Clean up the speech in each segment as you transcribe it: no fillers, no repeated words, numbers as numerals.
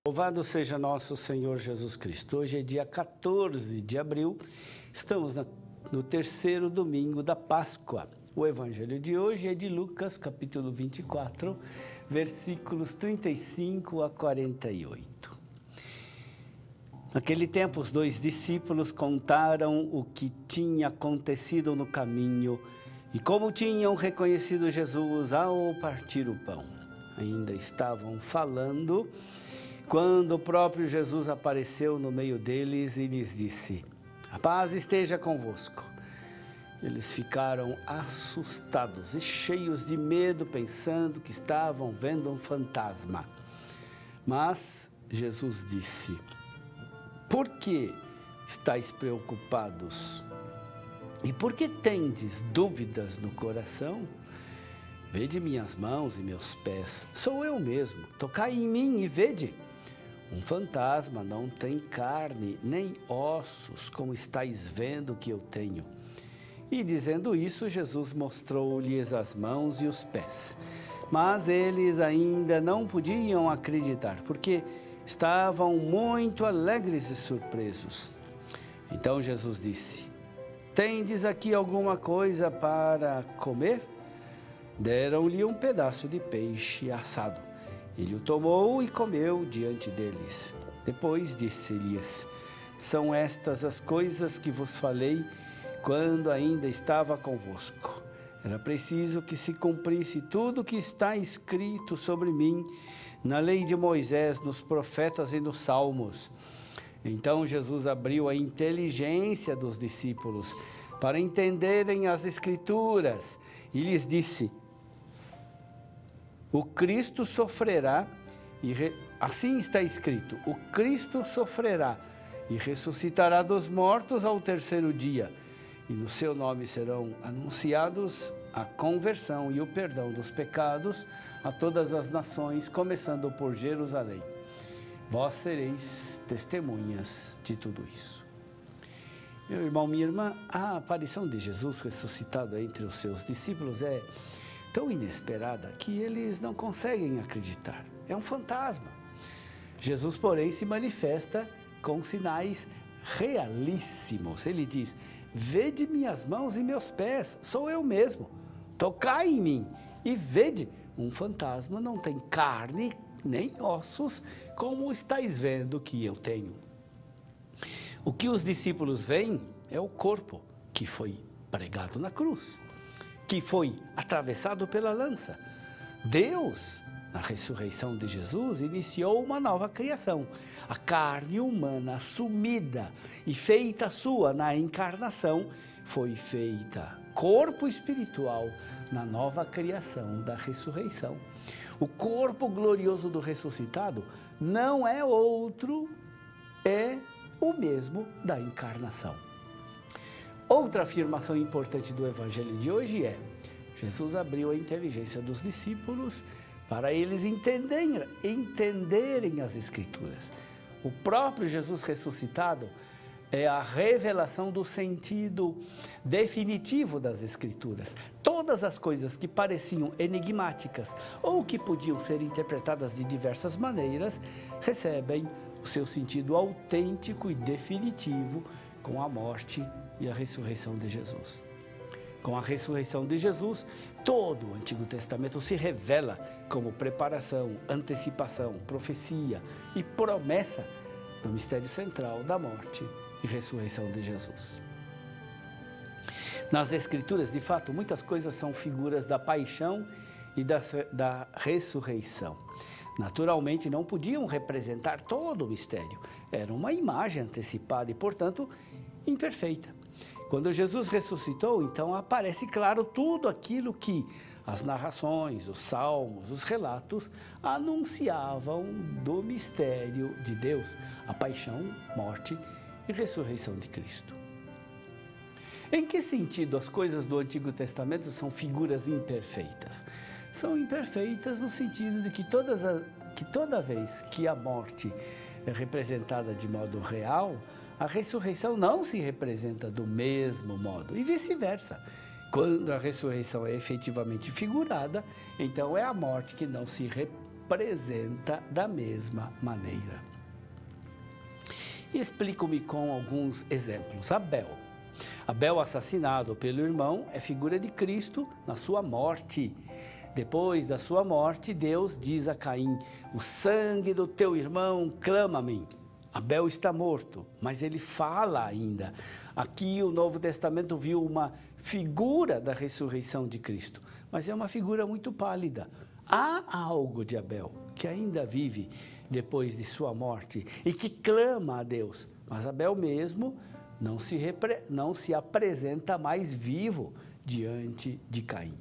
Louvado seja nosso Senhor Jesus Cristo. Hoje é dia 14 de abril, estamos no terceiro domingo da Páscoa. O evangelho de hoje é de Lucas, capítulo 24, versículos 35 a 48. Naquele tempo, os dois discípulos contaram o que tinha acontecido no caminho e como tinham reconhecido Jesus ao partir o pão. Ainda estavam falando quando o próprio Jesus apareceu no meio deles e lhes disse: "A paz esteja convosco." Eles ficaram assustados e cheios de medo, pensando que estavam vendo um fantasma. Mas Jesus disse: "Por que estáis preocupados? E por que tendes dúvidas no coração? Vede minhas mãos e meus pés, sou eu mesmo. Tocai em mim e vede. Um fantasma não tem carne nem ossos, como estáis vendo que eu tenho." E dizendo isso, Jesus mostrou-lhes as mãos e os pés. Mas eles ainda não podiam acreditar, porque estavam muito alegres e surpresos. Então Jesus disse: "Tendes aqui alguma coisa para comer?" Deram-lhe um pedaço de peixe assado. Ele o tomou e comeu diante deles. Depois disse-lhes: "São estas as coisas que vos falei quando ainda estava convosco. Era preciso que se cumprisse tudo o que está escrito sobre mim na lei de Moisés, nos profetas e nos salmos." Então Jesus abriu a inteligência dos discípulos para entenderem as Escrituras e lhes disse: "O Cristo sofrerá, assim está escrito, o Cristo sofrerá e ressuscitará dos mortos ao terceiro dia, e no seu nome serão anunciados a conversão e o perdão dos pecados a todas as nações, começando por Jerusalém. Vós sereis testemunhas de tudo isso." Meu irmão, minha irmã, a aparição de Jesus ressuscitado entre os seus discípulos é tão inesperada que eles não conseguem acreditar. É um fantasma. Jesus, porém, se manifesta com sinais realíssimos. Ele diz: "Vede minhas mãos e meus pés, sou eu mesmo. Tocai em mim e vede, um fantasma não tem carne nem ossos, como estáis vendo que eu tenho." O que os discípulos veem é o corpo que foi pregado na cruz, que foi atravessado pela lança. Deus, na ressurreição de Jesus, iniciou uma nova criação. A carne humana assumida e feita sua na encarnação foi feita corpo espiritual na nova criação da ressurreição. O corpo glorioso do ressuscitado não é outro, é o mesmo da encarnação. Outra afirmação importante do evangelho de hoje é: Jesus abriu a inteligência dos discípulos para eles entenderem as Escrituras. O próprio Jesus ressuscitado é a revelação do sentido definitivo das Escrituras. Todas as coisas que pareciam enigmáticas ou que podiam ser interpretadas de diversas maneiras recebem o seu sentido autêntico e definitivo com a morte e a ressurreição de Jesus. Com a ressurreição de Jesus, todo o Antigo Testamento se revela como preparação, antecipação, profecia e promessa do mistério central da morte e ressurreição de Jesus. Nas Escrituras, de fato, muitas coisas são figuras da paixão e da ressurreição. Naturalmente, não podiam representar todo o mistério. Era uma imagem antecipada e, portanto, imperfeita. Quando Jesus ressuscitou, então aparece claro tudo aquilo que as narrações, os salmos, os relatos anunciavam do mistério de Deus, a paixão, morte e ressurreição de Cristo. Em que sentido as coisas do Antigo Testamento são figuras imperfeitas? São imperfeitas no sentido de que toda vez que a morte é representada de modo real, a ressurreição não se representa do mesmo modo, e vice-versa. Quando a ressurreição é efetivamente figurada, então é a morte que não se representa da mesma maneira. E explico-me com alguns exemplos. Abel, assassinado pelo irmão, é figura de Cristo na sua morte. Depois da sua morte, Deus diz a Caim: o sangue do teu irmão clama a mim. Abel está morto, mas ele fala ainda. Aqui o Novo Testamento viu uma figura da ressurreição de Cristo, mas é uma figura muito pálida. Há algo de Abel que ainda vive depois de sua morte e que clama a Deus, mas Abel mesmo não se apresenta mais vivo diante de Caim.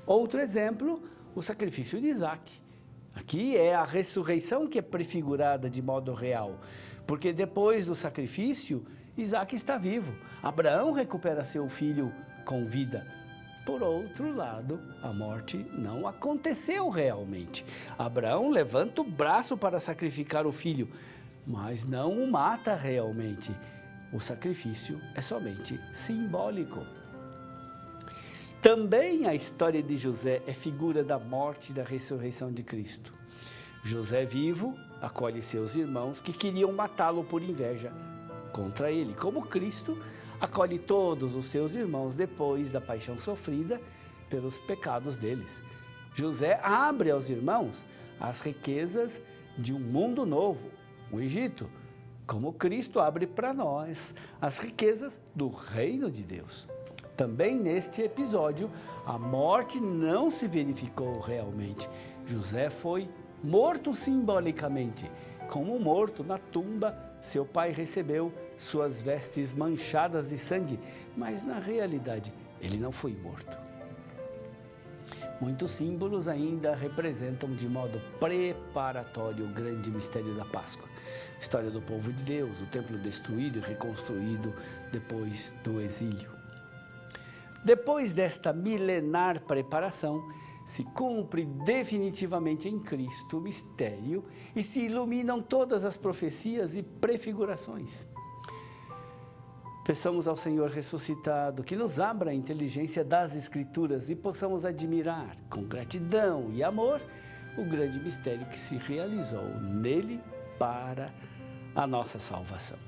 Outro exemplo, o sacrifício de Isaque. Aqui é a ressurreição que é prefigurada de modo real, porque depois do sacrifício, Isaque está vivo. Abraão recupera seu filho com vida. Por outro lado, a morte não aconteceu realmente. Abraão levanta o braço para sacrificar o filho, mas não o mata realmente. O sacrifício é somente simbólico. Também a história de José é figura da morte e da ressurreição de Cristo. José vivo acolhe seus irmãos que queriam matá-lo por inveja contra ele, como Cristo acolhe todos os seus irmãos depois da paixão sofrida pelos pecados deles. José abre aos irmãos as riquezas de um mundo novo, o Egito, como Cristo abre para nós as riquezas do reino de Deus. Também neste episódio, a morte não se verificou realmente. José foi morto simbolicamente. Como morto na tumba, seu pai recebeu suas vestes manchadas de sangue, mas na realidade ele não foi morto. Muitos símbolos ainda representam de modo preparatório o grande mistério da Páscoa. A história do povo de Deus, o templo destruído e reconstruído depois do exílio. Depois desta milenar preparação, se cumpre definitivamente em Cristo o mistério e se iluminam todas as profecias e prefigurações. Peçamos ao Senhor ressuscitado que nos abra a inteligência das Escrituras e possamos admirar com gratidão e amor o grande mistério que se realizou nele para a nossa salvação.